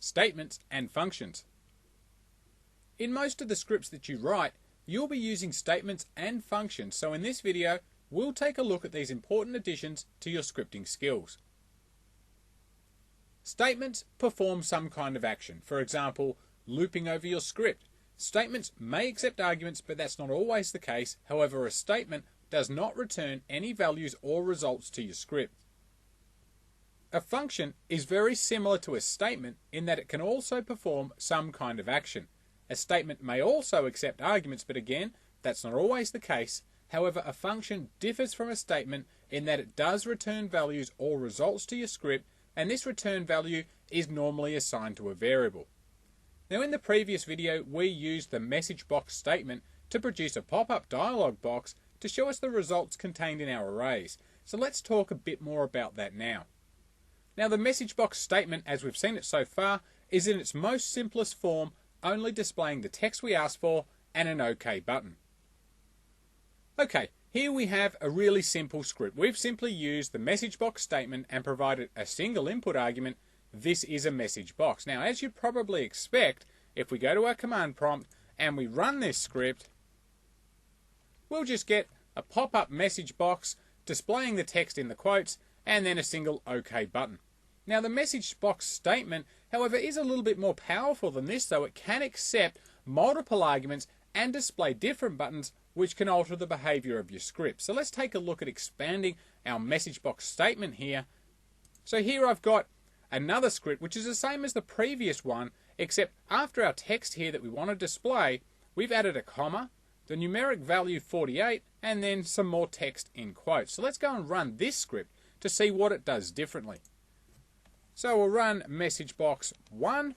statements and functions. In most of the scripts that you write, you'll be using statements and functions, so in this video, we'll take a look at these important additions to your scripting skills. Statements perform some kind of action, for example, looping over your script. Statements may accept arguments, but that's not always the case. However, a statement does not return any values or results to your script. A function is very similar to a statement in that it can also perform some kind of action. A statement may also accept arguments, but again, that's not always the case. However, a function differs from a statement in that it does return values or results to your script, and this return value is normally assigned to a variable. Now, in the previous video, we used the message box statement to produce a pop-up dialog box to show us the results contained in our arrays. So let's talk a bit more about that now. Now, the message box statement, as we've seen it so far, is in its most simplest form, only displaying the text we asked for and an OK button. Okay, here we have a really simple script. We've simply used the message box statement and provided a single input argument. This is a message box. Now, as you'd probably expect, if we go to our command prompt and we run this script, we'll just get a pop-up message box displaying the text in the quotes and then a single OK button. Now, the message box statement, however, is a little bit more powerful than this, though. It can accept multiple arguments and display different buttons which can alter the behavior of your script. So let's take a look at expanding our message box statement here. So here I've got another script which is the same as the previous one, except after our text here that we want to display, we've added a comma, the numeric value 48, and then some more text in quotes. So let's go and run this script to see what it does differently. So we'll run message box 1.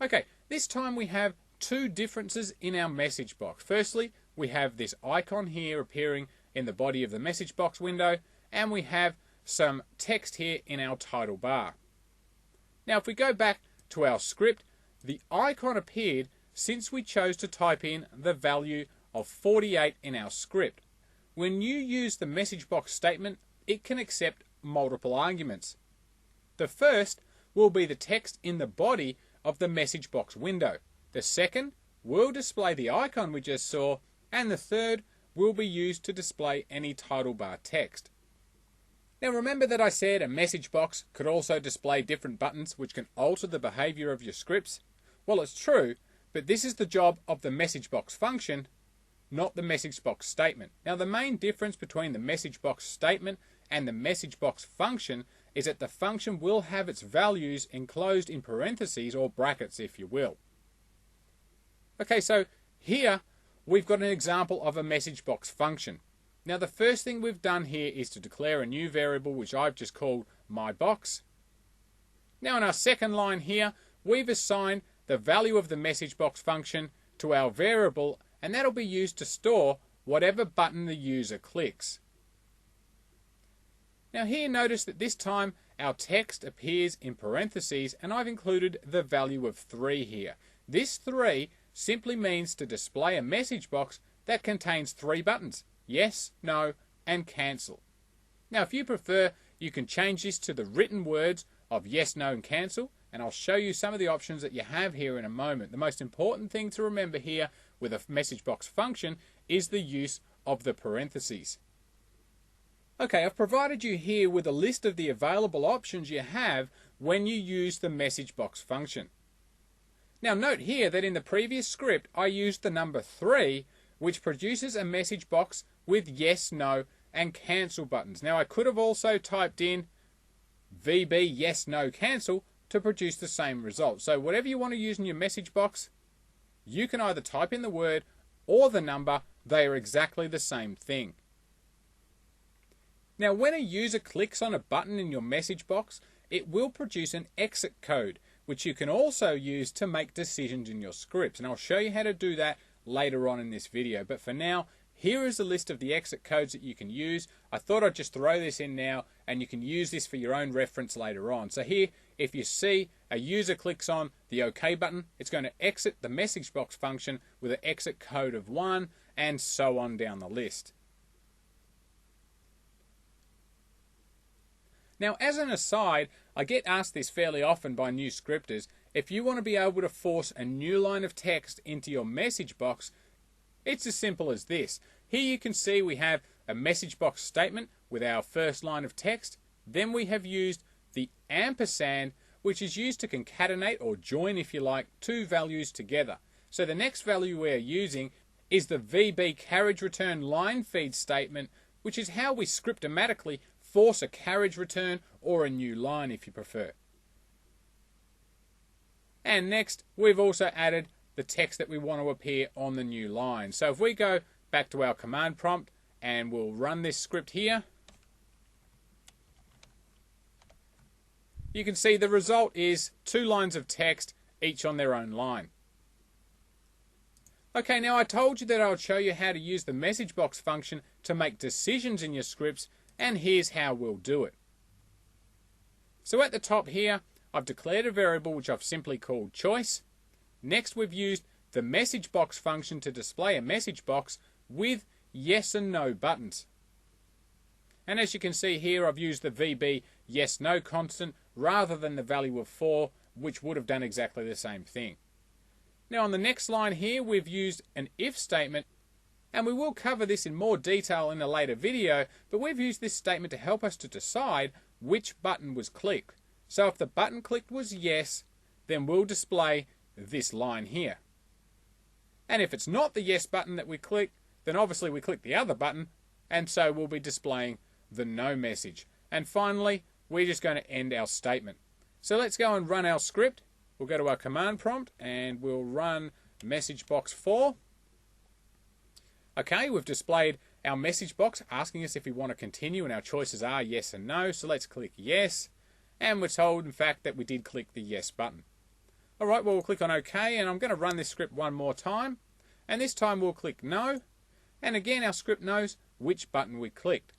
Okay, this time we have two differences in our message box. Firstly, we have this icon here appearing in the body of the message box window, and we have some text here in our title bar. Now, if we go back to our script, the icon appeared since we chose to type in the value of 48 in our script. When you use the message box statement, it can accept multiple arguments. The first will be the text in the body of the message box window. The second will display the icon we just saw, and the third will be used to display any title bar text. Now, remember that I said a message box could also display different buttons which can alter the behavior of your scripts? Well, it's true, but this is the job of the message box function, not the message box statement. Now, the main difference between the message box statement and the message box function is that the function will have its values enclosed in parentheses or brackets, if you will. Okay, so here we've got an example of a message box function. Now, the first thing we've done here is to declare a new variable which I've just called myBox. Now, in our second line here, we've assigned the value of the message box function to our variable, and that'll be used to store whatever button the user clicks. Now, here notice that this time our text appears in parentheses, and I've included the value of 3 here. This 3 simply means to display a message box that contains 3 buttons: yes, no, and cancel. Now, if you prefer, you can change this to the written words of yes, no, and cancel, and I'll show you some of the options that you have here in a moment. The most important thing to remember here with a message box function is the use of the parentheses. Okay, I've provided you here with a list of the available options you have when you use the message box function. Now, note here that in the previous script I used the number 3, which produces a message box with yes, no, and cancel buttons. Now, I could have also typed in VB yes, no, cancel to produce the same result. So whatever you want to use in your message box, you can either type in the word or the number. They are exactly the same thing. Now, when a user clicks on a button in your message box, it will produce an exit code, which you can also use to make decisions in your scripts. And I'll show you how to do that later on in this video. But for now, here is a list of the exit codes that you can use. I thought I'd just throw this in now, and you can use this for your own reference later on. So here, if you see a user clicks on the OK button, it's going to exit the message box function with an exit code of 1, and so on down the list. Now, as an aside, I get asked this fairly often by new scripters. If you want to be able to force a new line of text into your message box, it's as simple as this. Here you can see we have a message box statement with our first line of text. Then we have used the ampersand, which is used to concatenate or join, if you like, two values together. So the next value we are using is the VB carriage return line feed statement, which is how we scriptomatically force a carriage return or a new line if you prefer. And next, we've also added the text that we want to appear on the new line. So if we go back to our command prompt and we'll run this script here, you can see the result is 2 lines of text, each on their own line. Okay, now I told you that I would show you how to use the message box function to make decisions in your scripts, and here's how we'll do it. So at the top here, I've declared a variable which I've simply called choice. Next, we've used the message box function to display a message box with yes and no buttons. And as you can see here, I've used the VB yes no constant rather than the value of 4, which would have done exactly the same thing. Now on the next line here, we've used an if statement, and we will cover this in more detail in a later video, but we've used this statement to help us to decide which button was clicked. So if the button clicked was yes, then we'll display this line here. And if it's not the yes button that we click, then obviously we click the other button, and so we'll be displaying the no message. And finally, we're just going to end our statement. So let's go and run our script. We'll go to our command prompt and we'll run message box 4. Okay, we've displayed our message box asking us if we want to continue, and our choices are yes and no. So let's click yes, and we're told in fact that we did click the yes button. Alright, well we'll click on OK, and I'm going to run this script one more time, and this time we'll click no, and again our script knows which button we clicked.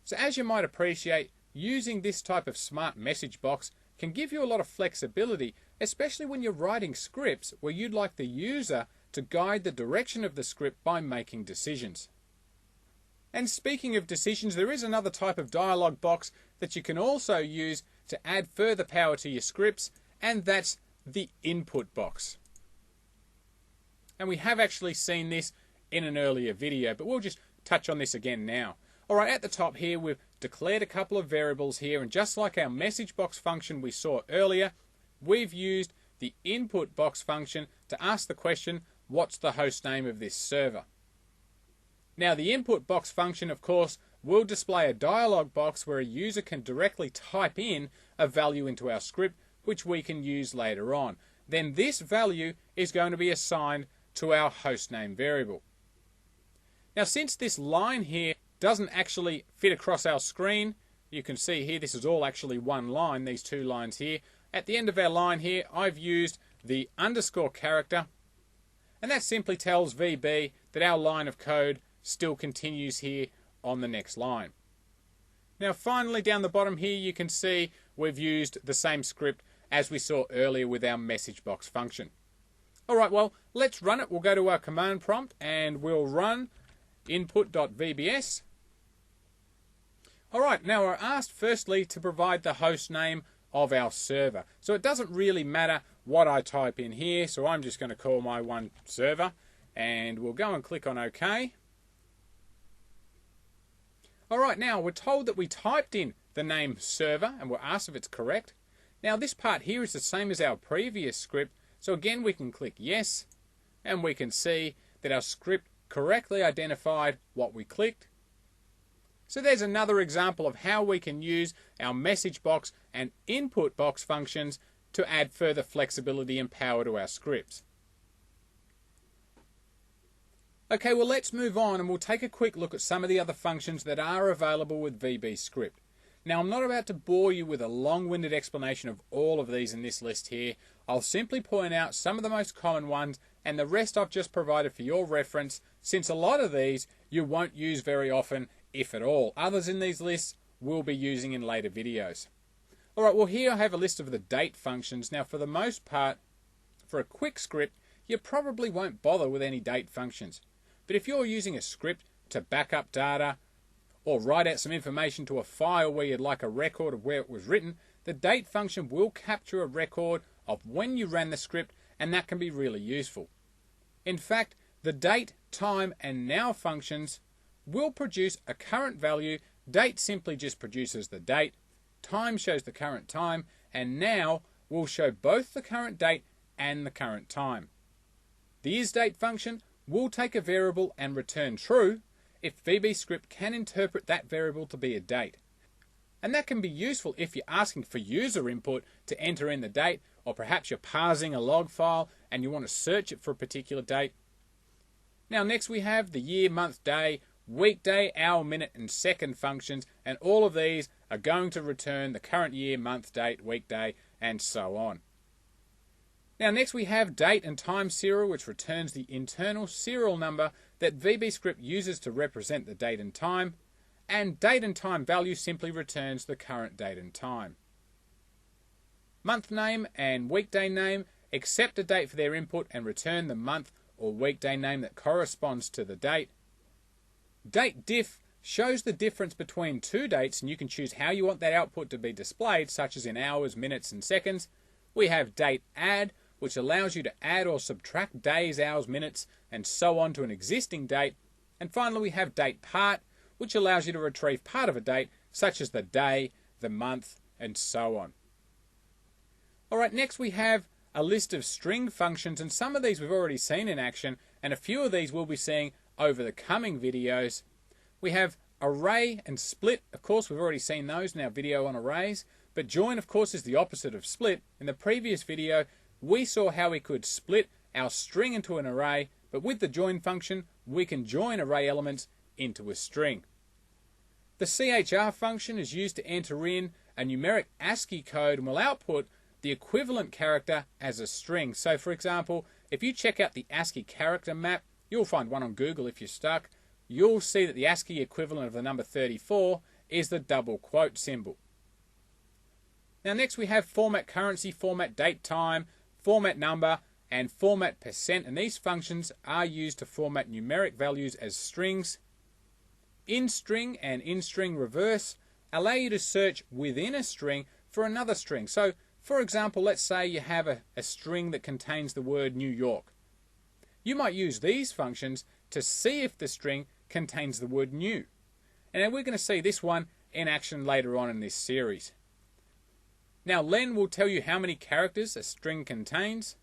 So as you might appreciate, using this type of smart message box can give you a lot of flexibility, especially when you're writing scripts where you'd like the user to guide the direction of the script by making decisions. And speaking of decisions, there is another type of dialog box that you can also use to add further power to your scripts, and that's the input box. And we have actually seen this in an earlier video, but we'll just touch on this again now. Alright, at the top here we've declared a couple of variables here, and just like our message box function we saw earlier, we've used the input box function to ask the question, what's the host name of this server? Now the input box function, of course, will display a dialog box where a user can directly type in a value into our script, which we can use later on. Then this value is going to be assigned to our hostname variable. Now since this line here doesn't actually fit across our screen, you can see here this is all actually one line, these 2 lines here. At the end of our line here, I've used the underscore character, and that simply tells VB that our line of code still continues here on the next line. Now finally down the bottom here you can see we've used the same script as we saw earlier with our message box function. Alright, well let's run it. We'll go to our command prompt and we'll run input.vbs. Alright, now we're asked firstly to provide the host name of our server. So it doesn't really matter what I type in here, so I'm just going to call my one server, and we'll go and click on OK. Alright, now we're told that we typed in the name server and we're asked if it's correct. Now this part here is the same as our previous script, so again we can click yes, and we can see that our script correctly identified what we clicked. So there's another example of how we can use our message box and input box functions to add further flexibility and power to our scripts. Okay, well let's move on and we'll take a quick look at some of the other functions that are available with VBScript. Now I'm not about to bore you with a long-winded explanation of all of these in this list here. I'll simply point out some of the most common ones, and the rest I've just provided for your reference, since a lot of these you won't use very often, if at all. Others in these lists we'll be using in later videos. Alright, well here I have a list of the date functions. Now for the most part, for a quick script, you probably won't bother with any date functions. But if you're using a script to back up data, or write out some information to a file where you'd like a record of where it was written, the date function will capture a record of when you ran the script, and that can be really useful. In fact, the date, time, and now functions will produce a current value. Date simply just produces the date, time shows the current time, and now will show both the current date and the current time. The isDate function will take a variable and return true if VBScript can interpret that variable to be a date. And that can be useful if you're asking for user input to enter in the date, or perhaps you're parsing a log file and you want to search it for a particular date. Now next we have the year, month, day, weekday, hour, minute, and second functions, and all of these are going to return the current year, month, date, weekday, and so on. Now next we have date and time serial, which returns the internal serial number that VBScript uses to represent the date and time, and date and time value simply returns the current date and time. Month name and weekday name accept a date for their input and return the month or weekday name that corresponds to the date. Date diff shows the difference between two dates, and you can choose how you want that output to be displayed, such as in hours, minutes, and seconds. We have date add, which allows you to add or subtract days, hours, minutes, and so on to an existing date. And finally, we have date part, which allows you to retrieve part of a date, such as the day, the month, and so on. Alright, next we have a list of string functions, and some of these we've already seen in action, and a few of these we'll be seeing over the coming videos. We have array and split. Of course, we've already seen those in our video on arrays, but join, of course, is the opposite of split. In the previous video, we saw how we could split our string into an array, but with the join function, we can join array elements into a string. The CHR function is used to enter in a numeric ASCII code and will output the equivalent character as a string. So for example, if you check out the ASCII character map, you'll find one on Google if you're stuck, you'll see that the ASCII equivalent of the number 34 is the double quote symbol. Now next we have format currency, format date time, format number, and format percent, and these functions are used to format numeric values as strings. InString and InString reverse allow you to search within a string for another string. So for example, let's say you have a string that contains the word New York. You might use these functions to see if the string contains the word new. And we're going to see this one in action later on in this series. Now len will tell you how many characters a string contains.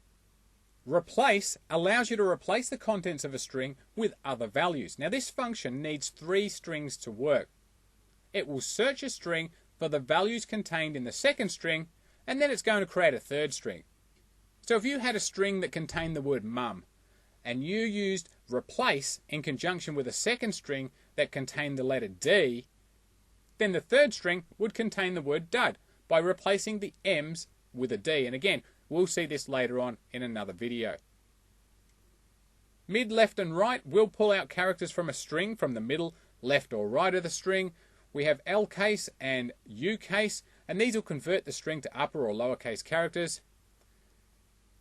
Replace allows you to replace the contents of a string with other values. Now this function needs 3 strings to work. It will search a string for the values contained in the second string, and then it's going to create a third string. So if you had a string that contained the word mum, and you used replace in conjunction with a second string that contained the letter D, then the third string would contain the word dud by replacing the M's with a D. And again, we'll see this later on in another video. Mid, left, and right will pull out characters from a string from the middle, left, or right of the string. We have L case and U case, and these will convert the string to upper or lowercase characters.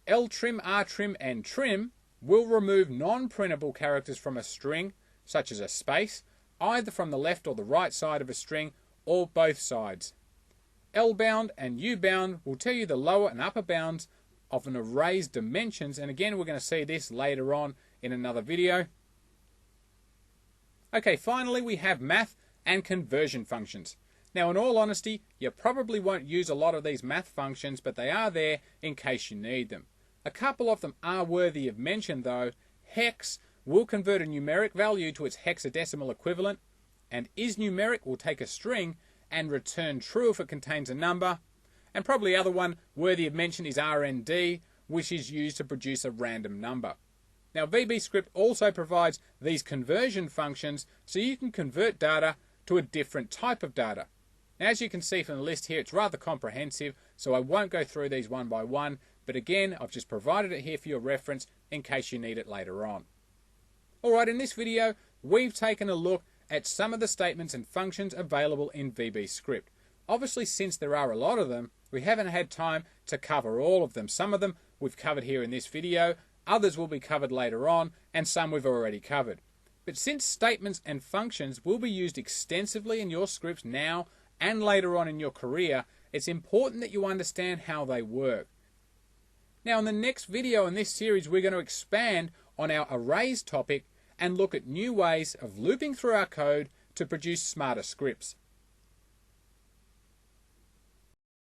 L trim, R trim, and trim will remove non-printable characters from a string, such as a space, either from the left or the right side of a string, or both sides. L bound and U bound will tell you the lower and upper bounds of an array's dimensions, and again we're going to see this later on in another video. Okay, finally we have math and conversion functions. Now in all honesty, you probably won't use a lot of these math functions, but they are there in case you need them. A couple of them are worthy of mention though. Hex will convert a numeric value to its hexadecimal equivalent, and isNumeric will take a string and return true if it contains a number. And probably the other one worthy of mention is RND, which is used to produce a random number. Now VBScript also provides these conversion functions so you can convert data to a different type of data. Now, as you can see from the list here, it's rather comprehensive, so I won't go through these one by one, but again, I've just provided it here for your reference in case you need it later on. Alright, in this video, we've taken a look at some of the statements and functions available in VBScript. Obviously, since there are a lot of them, we haven't had time to cover all of them. Some of them we've covered here in this video, others will be covered later on, and some we've already covered. But since statements and functions will be used extensively in your scripts now and later on in your career, it's important that you understand how they work. Now in the next video in this series, we're going to expand on our arrays topic and look at new ways of looping through our code to produce smarter scripts.